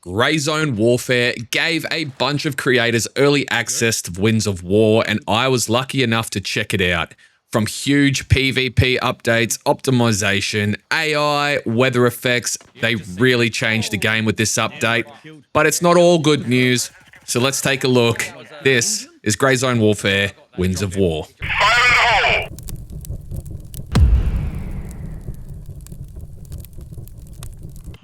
Grey Zone Warfare gave a bunch of creators early access to Winds of War, and I was lucky enough to check it out. From huge PvP updates, optimization, AI, weather effects, they really changed the game with this update. But it's not all good news, so let's take a look. This is Grey Zone Warfare, Winds of War.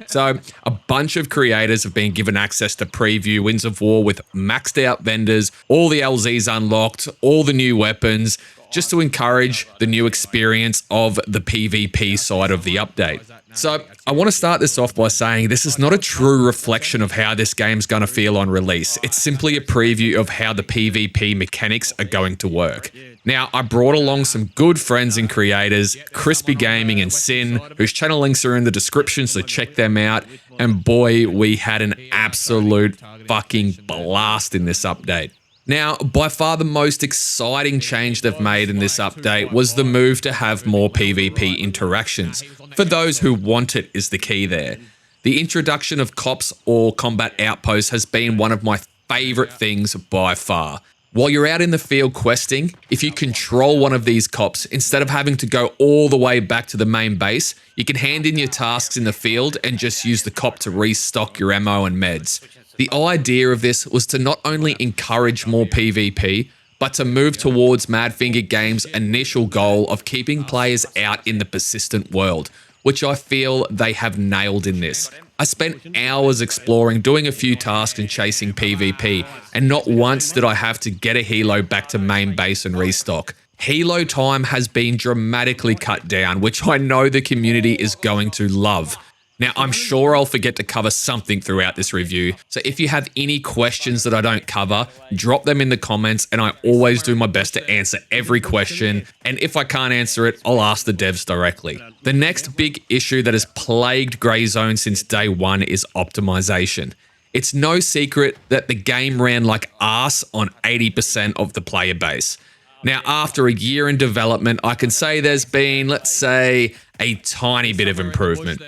So, a bunch of creators have been given access to preview Winds of War with maxed out vendors, all the LZs unlocked, all the new weapons, just to encourage the new experience of the PvP side of the update. So, I want to start this off by saying this is not a true reflection of how this game's going to feel on release. It's simply a preview of how the PvP mechanics are going to work. Now, I brought along some good friends and creators, Crispy Gaming and Syn, whose channel links are in the description, so check them out. And boy, we had an absolute fucking blast in this update. Now, by far the most exciting change they've made in this update was the move to have more PvP interactions. For those who want it is the key there. The introduction of cops or combat outposts has been one of my favorite things by far. While you're out in the field questing, if you control one of these cops, instead of having to go all the way back to the main base, you can hand in your tasks in the field and just use the cop to restock your ammo and meds. The idea of this was to not only encourage more PvP, but to move towards Madfinger Games' initial goal of keeping players out in the persistent world, which I feel they have nailed in this. I spent hours exploring, doing a few tasks and chasing PvP, and not once did I have to get a helo back to main base and restock. Helo time has been dramatically cut down, which I know the community is going to love. Now, I'm sure I'll forget to cover something throughout this review, so if you have any questions that I don't cover, drop them in the comments, and I always do my best to answer every question, and if I can't answer it, I'll ask the devs directly. The next big issue that has plagued Grey Zone since day one is optimization. It's no secret that the game ran like arse on 80% of the player base. Now, after a year in development, I can say there's been, let's say, a tiny bit of improvement.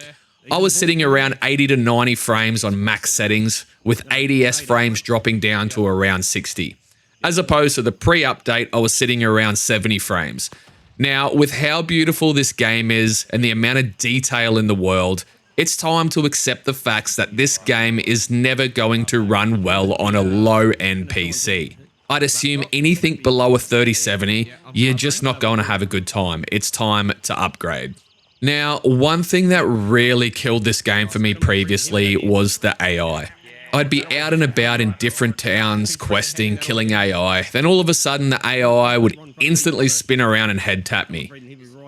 I was sitting around 80 to 90 frames on max settings, with ADS frames dropping down to around 60. As opposed to the pre-update, I was sitting around 70 frames. Now, with how beautiful this game is and the amount of detail in the world, it's time to accept the facts that this game is never going to run well on a low-end PC. I'd assume anything below a 3070, you're just not going to have a good time. It's time to upgrade. Now, one thing that really killed this game for me previously was the AI. I'd be out and about in different towns, questing, killing AI, then all of a sudden the AI would instantly spin around and head tap me.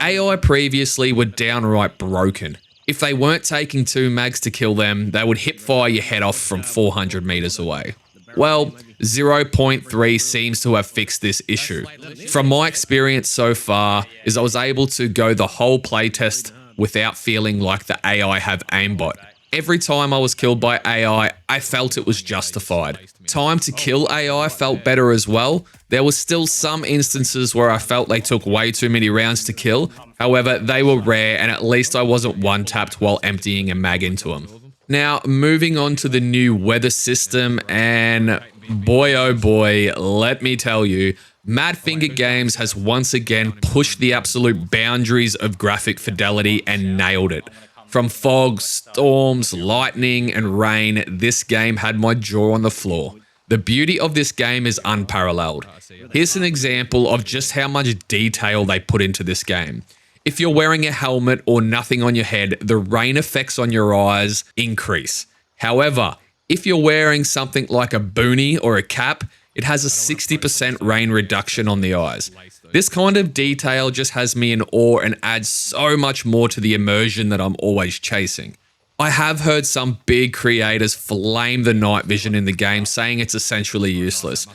AI previously were downright broken. If they weren't taking 2 mags to kill them, they would hip fire your head off from 400 meters away. Well, 0.3 seems to have fixed this issue. From my experience so far, is I was able to go the whole playtest without feeling like the AI have aimbot. Every time I was killed by AI, I felt it was justified. Time to kill AI felt better as well. There was still some instances where I felt they took way too many rounds to kill. However, they were rare, and at least I wasn't one-tapped while emptying a mag into them. Now, moving on to the new weather system, and boy oh boy, let me tell you, Madfinger Games has once again pushed the absolute boundaries of graphic fidelity and nailed it. From fog, storms, lightning, and rain, this game had my jaw on the floor. The beauty of this game is unparalleled. Here's an example of just how much detail they put into this game. If you're wearing a helmet or nothing on your head, the rain effects on your eyes increase. However, if you're wearing something like a boonie or a cap, it has a 60% rain reduction on the eyes. This kind of detail just has me in awe and adds so much more to the immersion that I'm always chasing. I have heard some big creators flame the night vision in the game, saying it's essentially useless,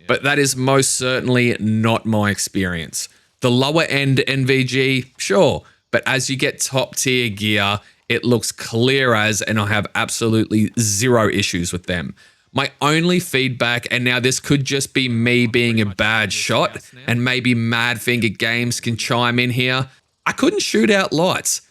but that is most certainly not my experience. The lower end NVG, sure, but as you get top tier gear, it looks clear as, and I have absolutely zero issues with them. My only feedback, and now this could just be me being a bad shot, and maybe Madfinger Games can chime in here, I couldn't shoot out lights.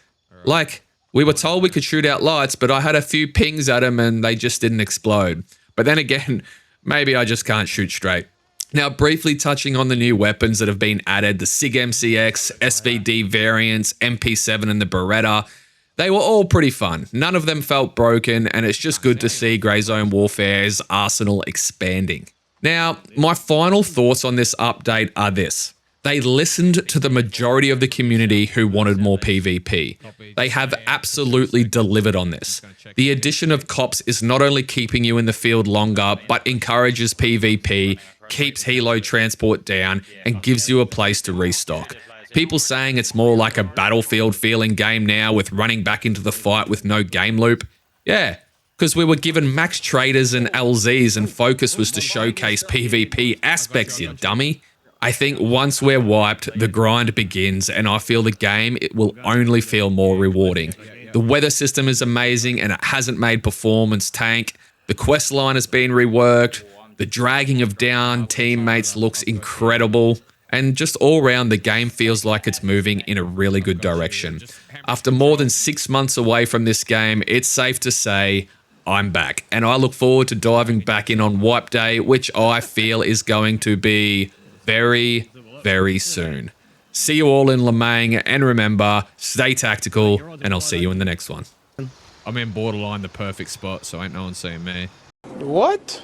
Like, We were told we could shoot out lights, but I had a few pings at them and they just didn't explode. But then again, maybe I just can't shoot straight. Now, briefly touching on the new weapons that have been added, the SIG MCX, SVD variants, MP7 and the Beretta, they were all pretty fun. None of them felt broken, and it's just good to see Grey Zone Warfare's arsenal expanding. Now, my final thoughts on this update are this. They listened to the majority of the community who wanted more PvP. They have absolutely delivered on this. The addition of cops is not only keeping you in the field longer, but encourages PvP, keeps helo transport down, and gives you a place to restock. People saying it's more like a Battlefield feeling game now with running back into the fight with no game loop. Yeah, because we were given max traders and LZs and focus was to showcase PvP aspects, you dummy. I think once we're wiped, the grind begins, and I feel the game, it will only feel more rewarding. The weather system is amazing, and it hasn't made performance tank. The quest line has been reworked. The dragging of down teammates looks incredible. And just all around, the game feels like it's moving in a really good direction. After more than 6 months away from this game, it's safe to say I'm back. And I look forward to diving back in on Wipe Day, which I feel is going to be very, very soon. See you all in Lemang, and remember, stay tactical, and I'll see you in the next one. I'm in borderline the perfect spot, so ain't no one seeing me. What?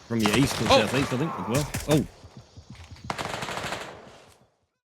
From the east or southeast, I think, as well. Oh.